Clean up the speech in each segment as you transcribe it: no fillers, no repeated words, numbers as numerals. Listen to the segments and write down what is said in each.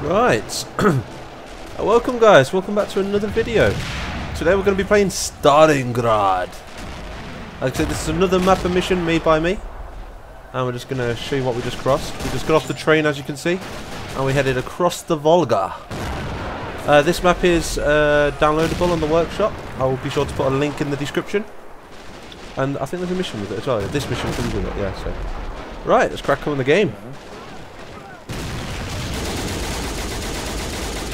Right. Welcome guys, welcome back to another video. Today we're going to be playing Stalingrad. Like I said, this is another map and mission made by me. And we're just going to show you what we just crossed. We just got off the train, as you can see. And we headed across the Volga. This map is downloadable on the workshop. I will be sure to put a link in the description. And I think there's a mission with it as well. This mission comes with it, yeah. So, right, let's crack on the game.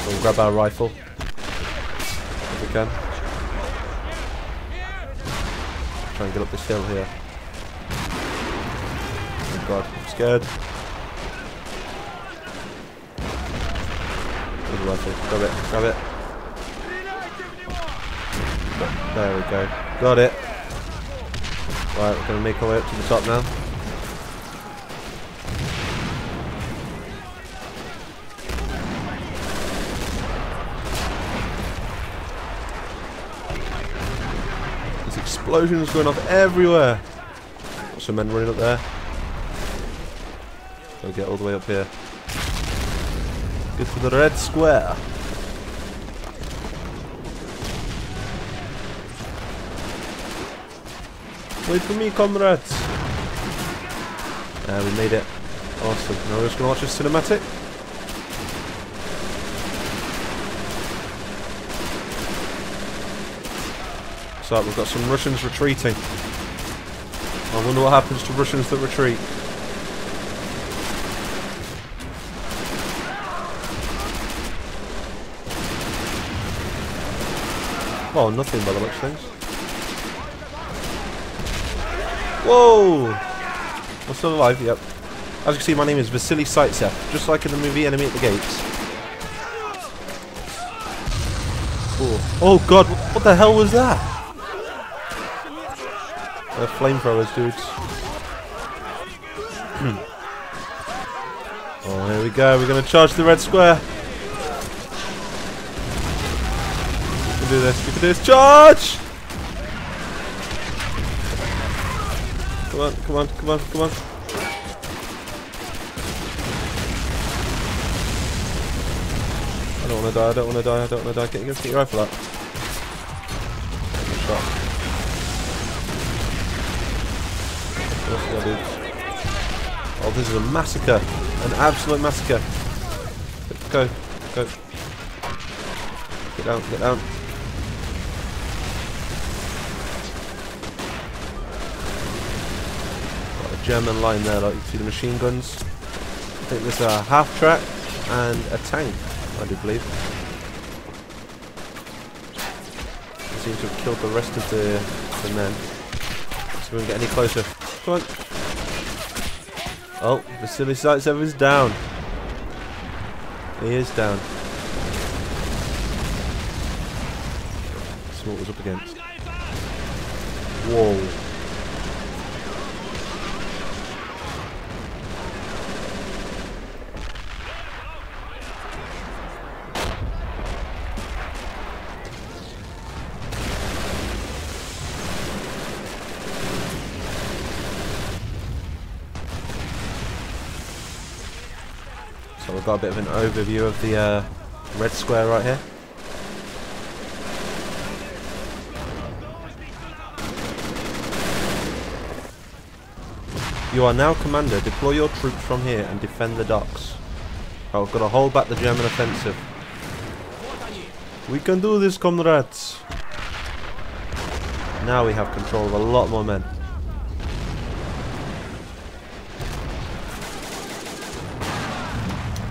We'll grab our rifle if we can. Try and get up this hill here. Oh god, I'm scared. Good rifle, grab it, grab it. There we go, got it. Right, we're going to make our way up to the top now. Explosions going off everywhere. Got some men running up there. Gotta get all the way up here. Get to the red square. Wait for me, comrades. We made it. Awesome. Now we're just gonna watch this cinematic. So we've got some Russians retreating. I wonder what happens to Russians that retreat. Oh, nothing by the looks of things. Whoa! I'm still alive, yep. As you can see, my name is Vasily Zaitsev, just like in the movie Enemy at the Gates. Oh god, what the hell was that? They're flamethrowers, dudes. Oh, here we go. We're going to charge the red square. We can do this. We can do this. Charge! Come on, come on, come on, come on. I don't want to die. I don't want to die. I don't want to die. Get your rifle up. Good shot. Oh, this is a massacre. An absolute massacre. Go. Go. Get down. Get down. Got a German line there, like you see the machine guns. I think there's a half track and a tank, I do believe. They seem to have killed the rest of the men. So we won't get any closer. Come on. Oh, Vasily Zaitsev is down. He is down. That's what was up against. Whoa. So we've got a bit of an overview of the red square right here. You are now commander. Deploy your troops from here and defend the docks. I've got to hold back the German offensive. We can do this, comrades. Now we have control of a lot more men.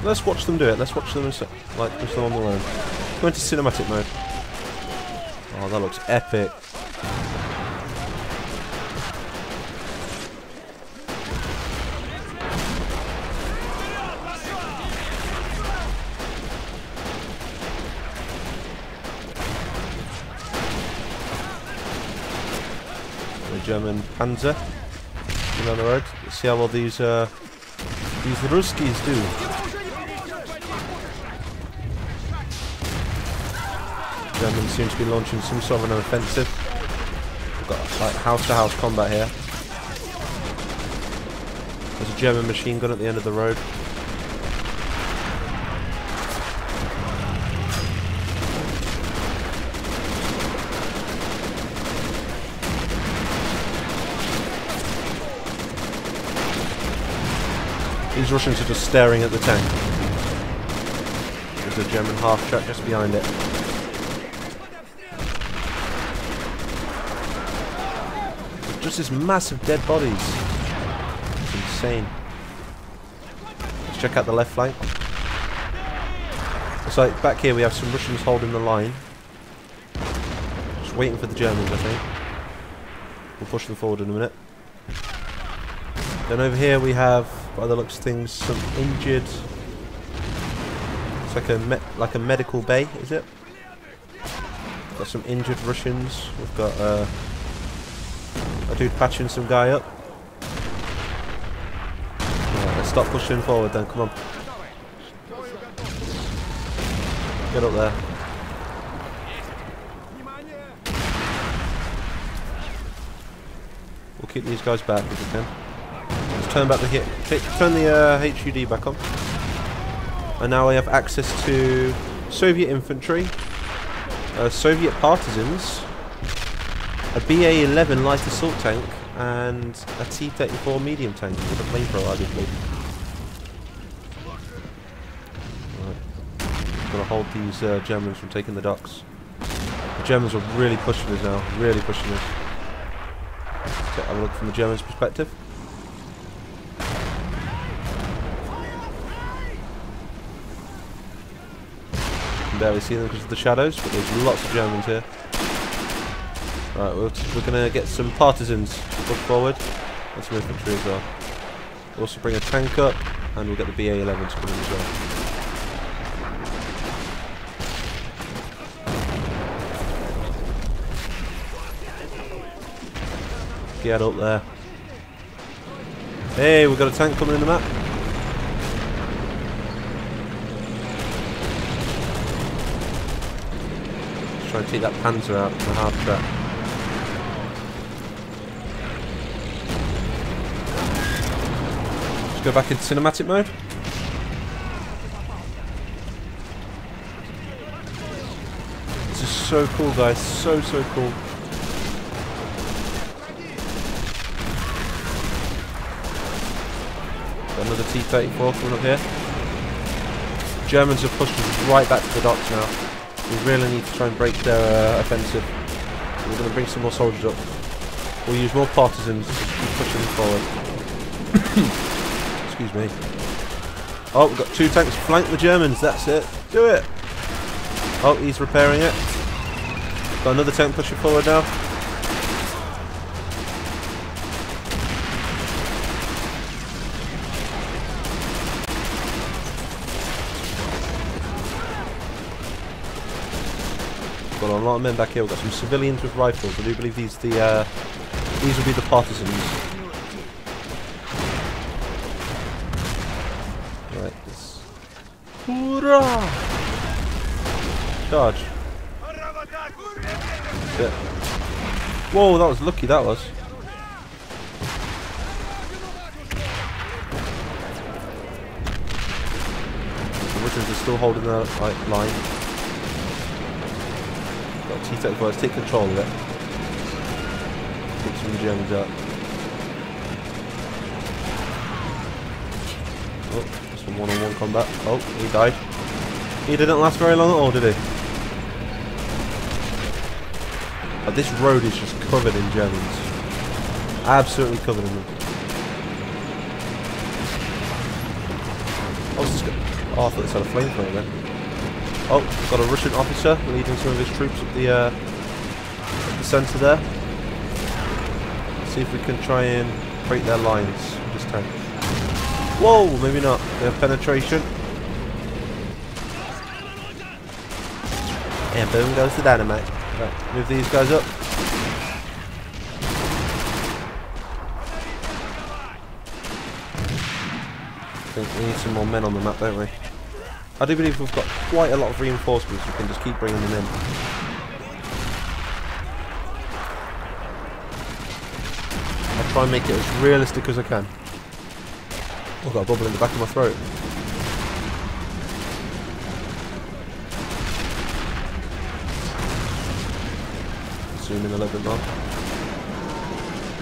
Let's watch them do it. Let's watch them like just on their own. Go into cinematic mode. Oh, that looks epic. The German Panzer on the road. Let's see how well these Ruskies do. Germans seem to be launching some sort of an offensive. We've got like house-to-house combat here. There's a German machine gun at the end of the road. These Russians are just staring at the tank. There's a German half-track just behind it. Just this massive dead bodies. It's insane. Let's check out the left flank. Looks like back here we have some Russians holding the line. Just waiting for the Germans, I think. We'll push them forward in a minute. Then over here we have, by the looks of things, some injured. It's like a medical bay, is it? Got some injured Russians. We've got a dude patching some guy up. Right, let's stop pushing forward then. Come on, get up there. We'll keep these guys back if we can. Let's turn back the turn the HUD back on. And now we have access to Soviet infantry, Soviet partisans, a BA-11 light assault tank, and a T-34 medium tank with a flamethrower, I do believe. Right. Gotta hold these Germans from taking the docks. The Germans are really pushing us now, really pushing us. Let's have a look from the Germans' perspective. You can barely see them because of the shadows, but there's lots of Germans here. Right, we're going to get some partisans to push forward, and some infantry as well. We'll also bring a tank up, and we'll get the BA-11 to come in as well. Get up there. Hey, we've got a tank coming in the map. Let's try and take that Panzer out in the half track. Let's go back into cinematic mode. This is so cool, guys. So cool. Another T-34 coming up here. Germans have pushed us right back to the docks now. We really need to try and break their offensive. We're going to bring some more soldiers up. We'll use more partisans to keep pushing them forward. Excuse me. Oh, we've got two tanks flank the Germans. That's it. Do it. Oh, he's repairing it. Got another tank pushing forward now. Got a lot of men back here. We've got some civilians with rifles. I do believe these will be the partisans. Right. Hoorah! Charge. Yeah. Whoa, that was lucky. That was. The Russians are still holding their line. T-34, let's take control of it. Take some Germans out. Oh, some one-on-one combat. Oh, he died. He didn't last very long at all, did he? But this road is just covered in Germans. Absolutely covered in them. Oh, I thought this had a flamethrower then. Oh, we've got a Russian officer leading some of his troops up the centre there. Let's see if we can try and break their lines this time. Whoa, maybe not. They have penetration. And boom goes the dynamite. Right, move these guys up. I think we need some more men on the map, don't we? I do believe we've got quite a lot of reinforcements. We can just keep bringing them in. I'll try and make it as realistic as I can. Oh, I've got a bubble in the back of my throat. Zoom in a little bit more.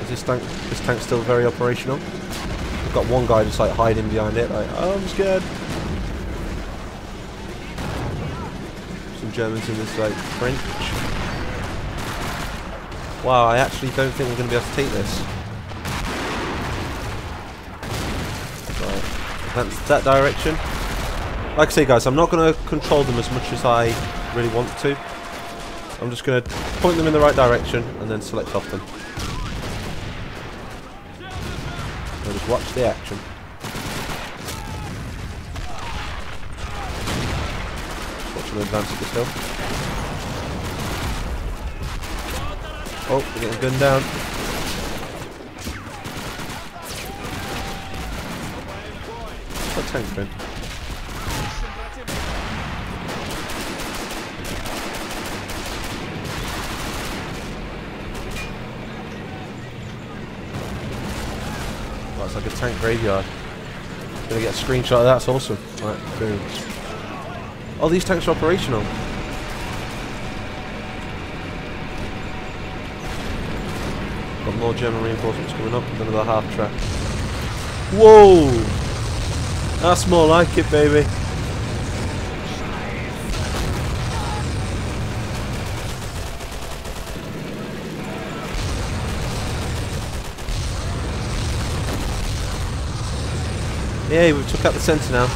Is this tank still very operational? Got one guy just like hiding behind it, like, oh, I'm scared. Some Germans in this like French. Wow, I actually don't think we're going to be able to take this. Right, that's that direction. Like I say, guys, I'm not going to control them as much as I really want to. I'm just going to point them in the right direction and then select off them. I'll just watch the action. Just watch them advance at this hill. Oh, we're getting gunned down. What's that tank been? Oh, it's like a tank graveyard. Gonna get a screenshot of that, that's awesome. Right, boom. Oh, these tanks are operational. Got more German reinforcements coming up with another half track. Whoa! That's more like it, baby. Yeah, we took out the centre now.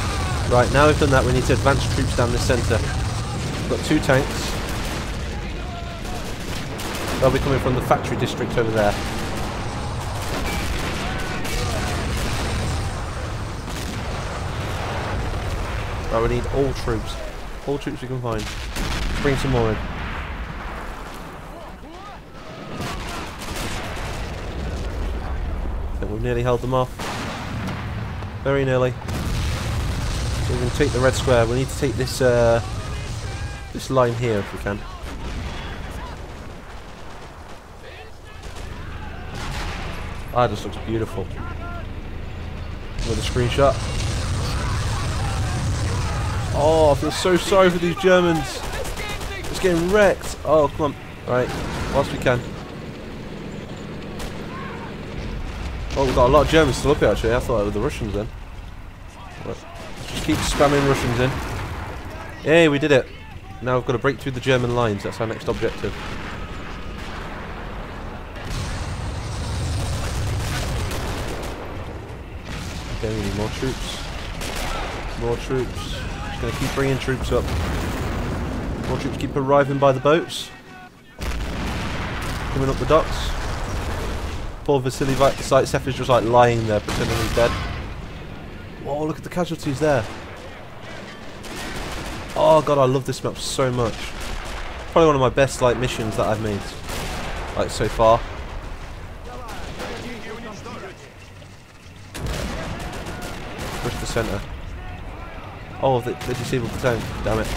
Right, now we've done that, we need to advance troops down this centre. We've got 2 tanks. They'll be coming from the factory district over there. Right, we need all troops. All troops we can find. Let's bring some more in. I think we've nearly held them off. Very nearly. So we can take the red square. We need to take this this line here if we can. Ah, this looks beautiful. Another screenshot. Oh, I feel so sorry for these Germans. It's getting wrecked. Oh, come on. Right, whilst we can. Oh, we've got a lot of Germans still up here actually. I thought it were the Russians then. Right. Just keep spamming Russians in. Yay, we did it. Now we've got to break through the German lines. That's our next objective. Okay, we need more troops. More troops. Just going to keep bringing troops up. More troops keep arriving by the boats. Coming up the docks. Poor Vasily Zaitsev is just like lying there pretending he's dead. Whoa, look at the casualties there. Oh god, I love this map so much. Probably one of my best like missions that I've made, like so far. Push the centre. Oh, they disabled the tank. Damn it.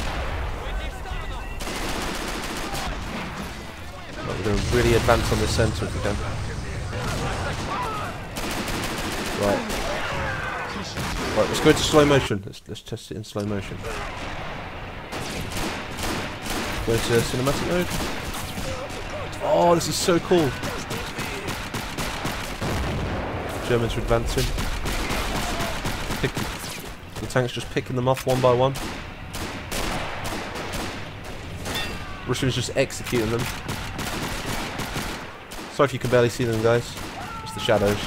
Right, we're going to really advance on the centre if we can. Right. Right, let's go into slow motion. Let's test it in slow motion. Go to cinematic mode. Oh, this is so cool. Germans are advancing. The tanks just picking them off one by one. Russians just executing them. Sorry if you can barely see them, guys. It's the shadows.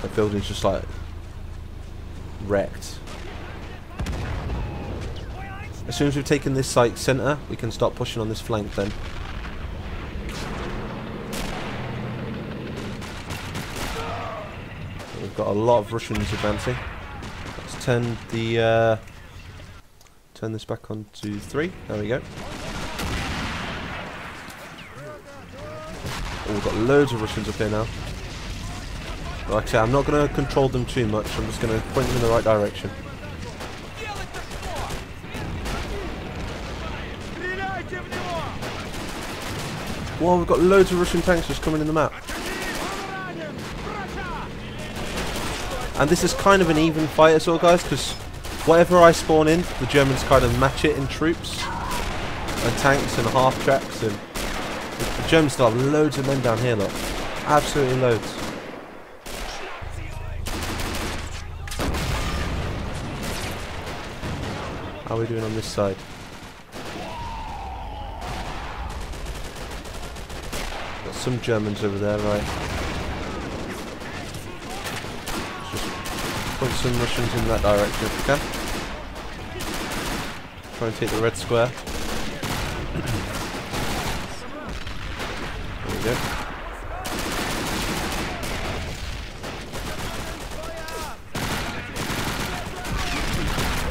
The building's just like wrecked. As soon as we've taken this site centre, we can start pushing on this flank then. So we've got a lot of Russians advancing. Let's turn the turn this back on to 3. There we go. Oh, we've got loads of Russians up here now. Like I say, I'm not going to control them too much, I'm just going to point them in the right direction. Whoa, we've got loads of Russian tanks just coming in the map. And this is kind of an even fight as well, guys, because whatever I spawn in, the Germans kind of match it in troops and tanks and half tracks, and The Germans still have loads of men down here, look. Absolutely loads. How are we doing on this side? Got some Germans over there, right? Let's just put some Russians in that direction if we can. Try and take the red square. There we go.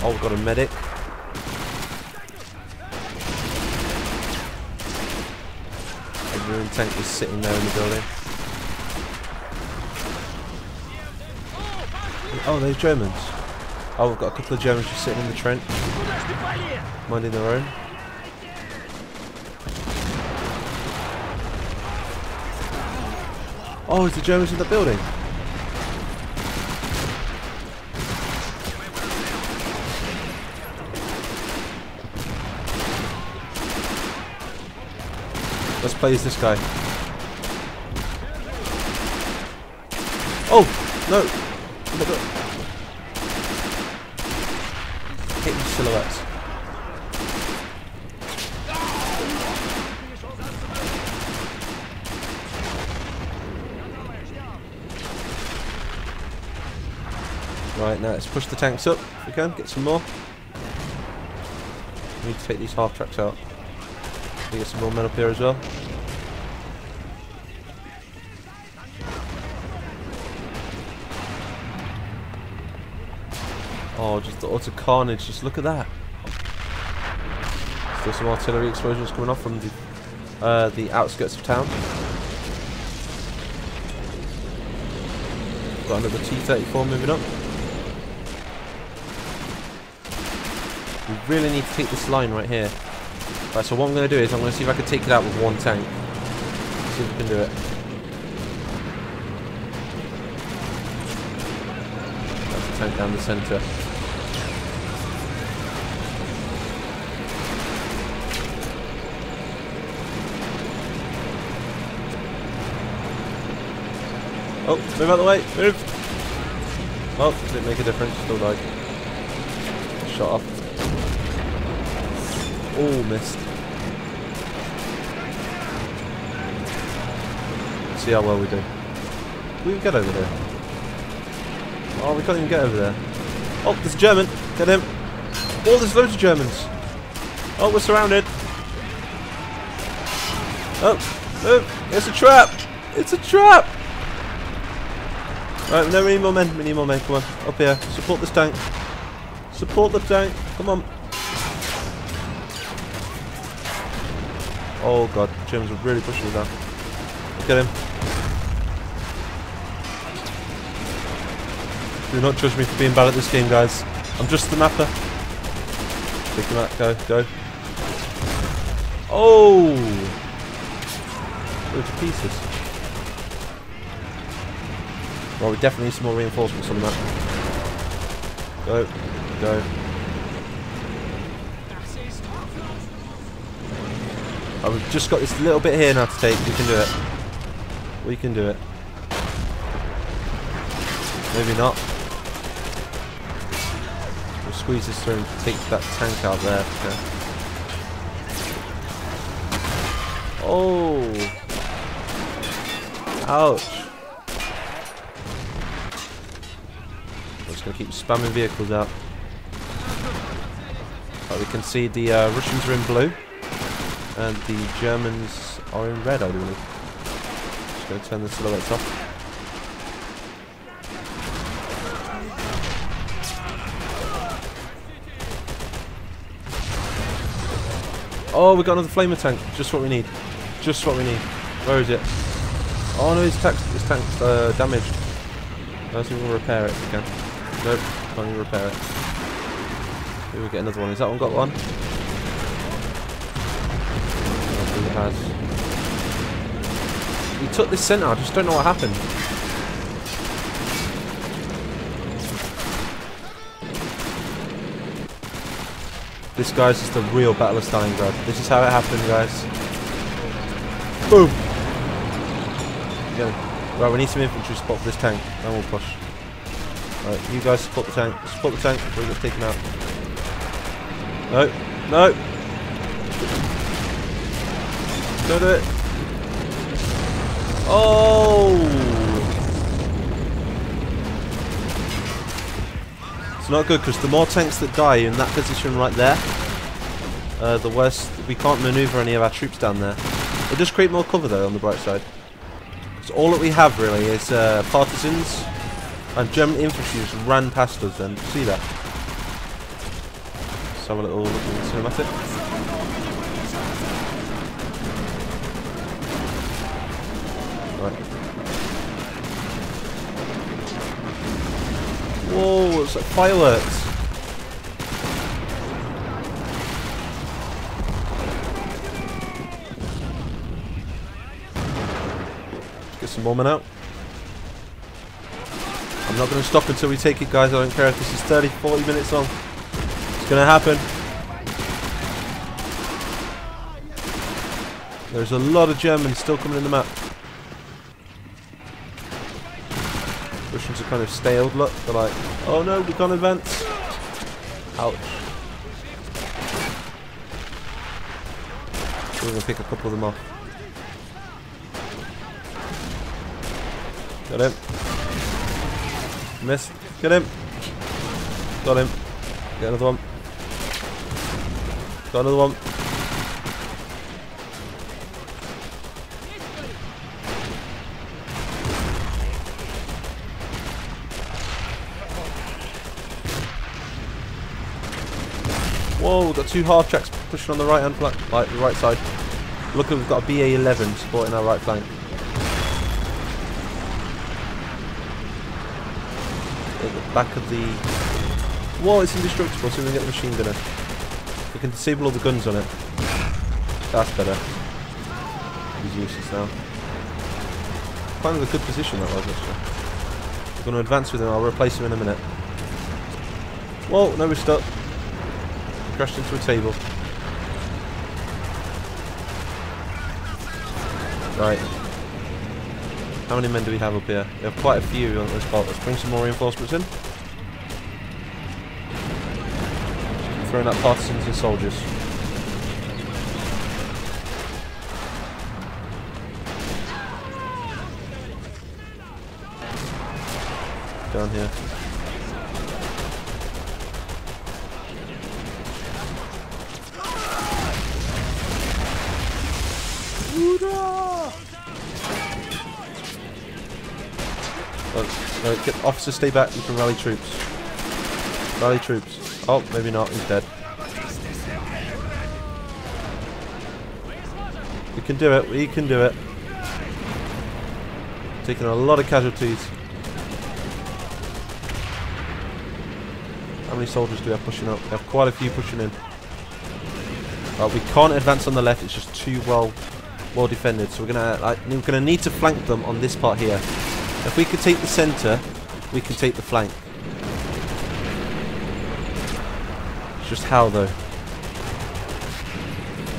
Oh, we've got a medic. The ruined tank is sitting there in the building. Oh, they're Germans. Oh, we've got a couple of Germans just sitting in the trench, minding their own. Oh, is the Germans in the building? Let's play as this guy. Oh! No! Hit these silhouettes. Right, now let's push the tanks up if we can, get some more. We need to take these half tracks out. We get some more men up here as well. Oh, just the utter carnage, just look at that. Still some artillery explosions coming off from the outskirts of town. Got another T-34 moving up. We really need to take this line right here. Right, so what I'm going to do is I'm going to see if I can take it out with one tank. See if we can do it. That's the tank down the centre. Oh, move out of the way, move! Oh, didn't make a difference, still died. Shot off. Oh, missed. Let's see how well we do. We can get over there. Oh, we can't even get over there. Oh, there's a German. Get him. Oh, there's loads of Germans. Oh, we're surrounded. Oh, move. It's a trap. It's a trap. Right, no, we need more men. We need more men. Come on, up here. Support this tank. Support the tank. Come on. Oh god, the Germans are really pushing us down. Look at him. Do not judge me for being bad at this game, guys. I'm just the mapper. Take him out. Go, go. Oh! Go to pieces. Well, we definitely need some more reinforcements on that. Go, go. Oh, we've just got this little bit here now to take. We can do it. We can do it. Maybe not. We'll squeeze this through and take that tank out there. Okay. Oh! Ouch! I'm just going to keep spamming vehicles out. Right, we can see the Russians are in blue. And the Germans are in red, I believe. Just going to turn the silhouettes off. Oh, we got another flamer tank. Just what we need. Just what we need. Where is it? Oh no, his tank's damaged. Let's see if we'll repair it if we can. Nope, can't even repair it. Maybe we'll get another one. Has that one got one? Has. He took this centre, I just don't know what happened. This, guys, is the real Battle of Stalingrad. This is how it happened, guys. Boom. Get him. Right, we need some infantry support for this tank. Then we'll push. Right, you guys support the tank. Support the tank before he gets taken out. No. No. Don't do it. Oh! It's not good because the more tanks that die in that position right there, the worse. We can't maneuver any of our troops down there. It'll just create more cover though on the bright side. Because all that we have really is partisans and German infantry just ran past us then. See that? Let's have a little look at the cinematic. Right. Whoa, it's like fireworks. Let's get some more men out. I'm not going to stop until we take it, guys. I don't care if this is 30, 40 minutes long. It's going to happen. There's a lot of Germans still coming in the map. Russians are kind of staled, look. They're like, oh no, we can't advance. Ouch. We're going to pick a couple of them off. Got him. Missed. Get him. Got him. Get another one. Got another one. Whoa, we've got two half tracks pushing on the right hand flank, like the right side. Look, we've got a BA-11 supporting our right flank. At the back of the... Whoa, it's indestructible, so we can get the machine gunner. We can disable all the guns on it. That's better. He's useless now. Kind of a good position that was, actually. We're going to advance with him, I'll replace him in a minute. Whoa, no, we're stuck. Crashed into a table. Right. How many men do we have up here? We have quite a few on this spot. Let's bring some more reinforcements in. Throwing out partisans and soldiers. Down here. No, get officers, stay back. You can rally troops. Rally troops. Oh, maybe not. He's dead. We can do it. We can do it. Taking a lot of casualties. How many soldiers do we have pushing up? We have quite a few pushing in. We can't advance on the left. It's just too well defended. So we're gonna need to flank them on this part here. If we could take the centre, we can take the flank. It's just how though.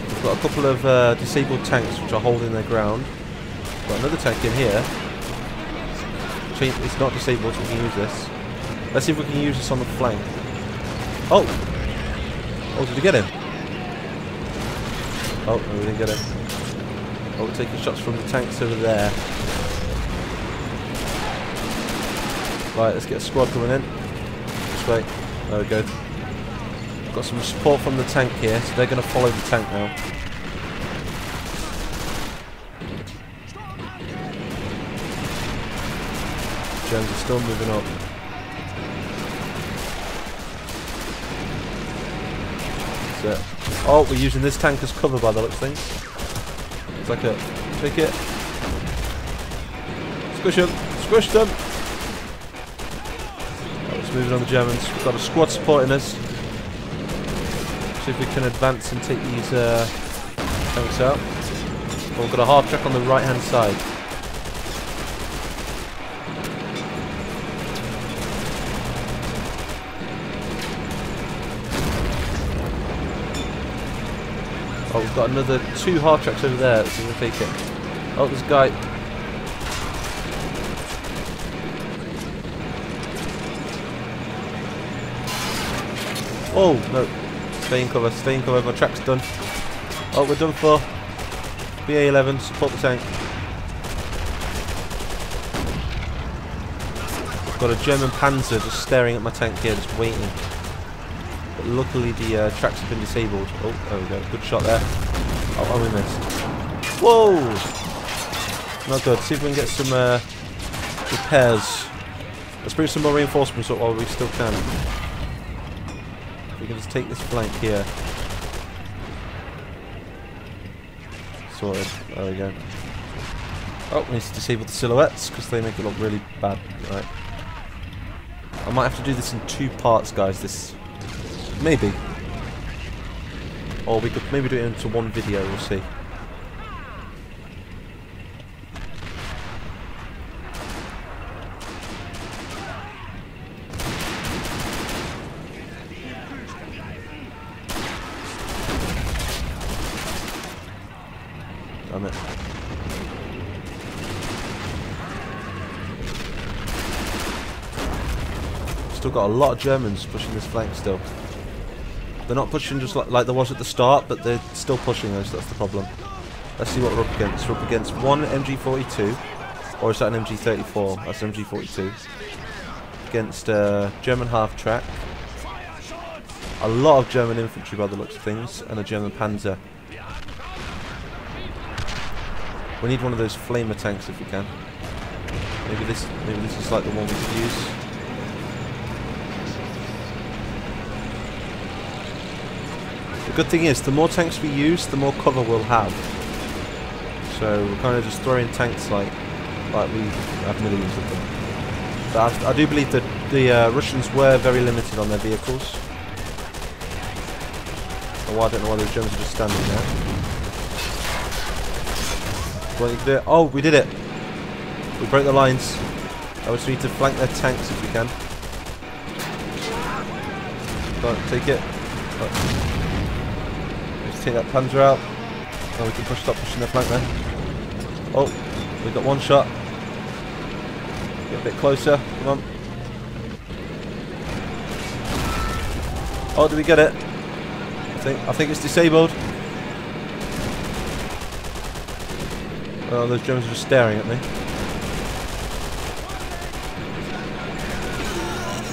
We've got a couple of disabled tanks which are holding their ground. We've got another tank in here. It's not disabled, so we can use this. Let's see if we can use this on the flank. Oh! Oh, did we get him? Oh, no, we didn't get him. Oh, we're taking shots from the tanks over there. Right, let's get a squad coming in. This way. There we go. Got some support from the tank here, so they're going to follow the tank now. Germans are still moving up. That's it. Oh, we're using this tank as cover by the looks of things. It's like a... Take it. Squish them. Squish them. Moving on the Germans. We've got a squad supporting us. See if we can advance and take these tanks out. We've got a half track on the right hand side. Oh, we've got another two half tracks over there. Let's see if we can take it. Oh, there's a guy. Oh, no. Stay in cover, stay in cover. My track's done. Oh, we're done for. BA-11, support the tank. I've got a German Panzer just staring at my tank here, just waiting. But luckily the tracks have been disabled. Oh, there we go. Good shot there. Oh, we missed. Whoa! Not good. See if we can get some repairs. Let's bring some more reinforcements up while we still can. We can just take this flank here. Sorted. There we go. Oh, we need to disable the silhouettes because they make it look really bad. Right. I might have to do this in 2 parts, guys. This maybe, or we could maybe do it into 1 video. We'll see. Damn it. Still got a lot of Germans pushing this flank still. They're not pushing just like there was at the start, but they're still pushing us, that's the problem. Let's see what we're up against. We're up against one MG42, or is that an MG34? That's an MG42. Against German half-track. A lot of German infantry by the looks of things, and a German Panzer. We need one of those flamer tanks if we can. Maybe this is like the one we could use. The good thing is, the more tanks we use, the more cover we'll have. So we're kind of just throwing tanks like we have millions of them. But I do believe that the Russians were very limited on their vehicles. Oh, I don't know why the Germans are just standing there. Well, you can do it. Oh, we did it! We broke the lines. I just need to flank their tanks if we can. Go on, take it. Oh. Take that Panzer out. Oh, we can stop pushing the flank then. Oh, we've got 1 shot. Get a bit closer. Come on. Oh, did we get it? I think it's disabled. Oh, those Germans are just staring at me.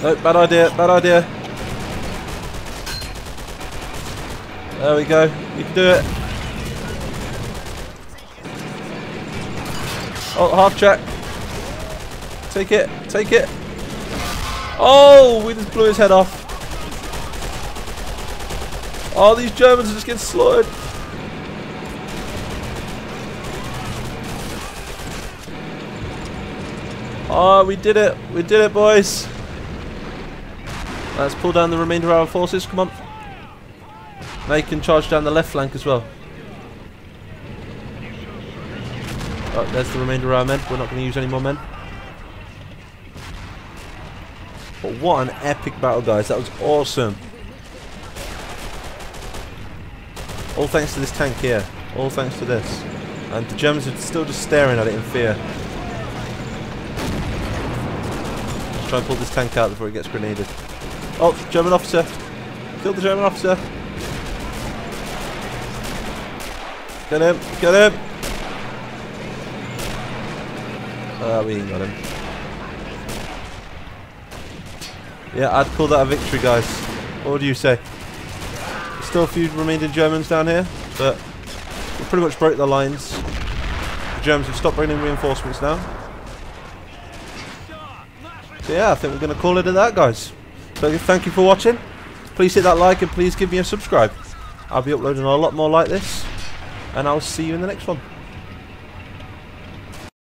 No, bad idea, bad idea. There we go. You can do it. Oh, half track. Take it. Take it. Oh, we just blew his head off. Oh, these Germans are just getting slaughtered. Oh, we did it. We did it, boys. Let's pull down the remainder of our forces. Come on. Now you can charge down the left flank as well. Oh, there's the remainder of our men. We're not going to use any more men. But what an epic battle, guys. That was awesome. All thanks to this tank here. All thanks to this. And the Germans are still just staring at it in fear. Let's try and pull this tank out before it gets grenaded. Oh, German officer. Killed the German officer. Get him! Get him! We ain't got him. Yeah, I'd call that a victory, guys. What do you say? There's still a few remaining Germans down here, but we pretty much broke the lines. The Germans have stopped bringing reinforcements now. So yeah, I think we're going to call it at that, guys. So thank you for watching. Please hit that like and please give me a subscribe. I'll be uploading a lot more like this. And I'll see you in the next one.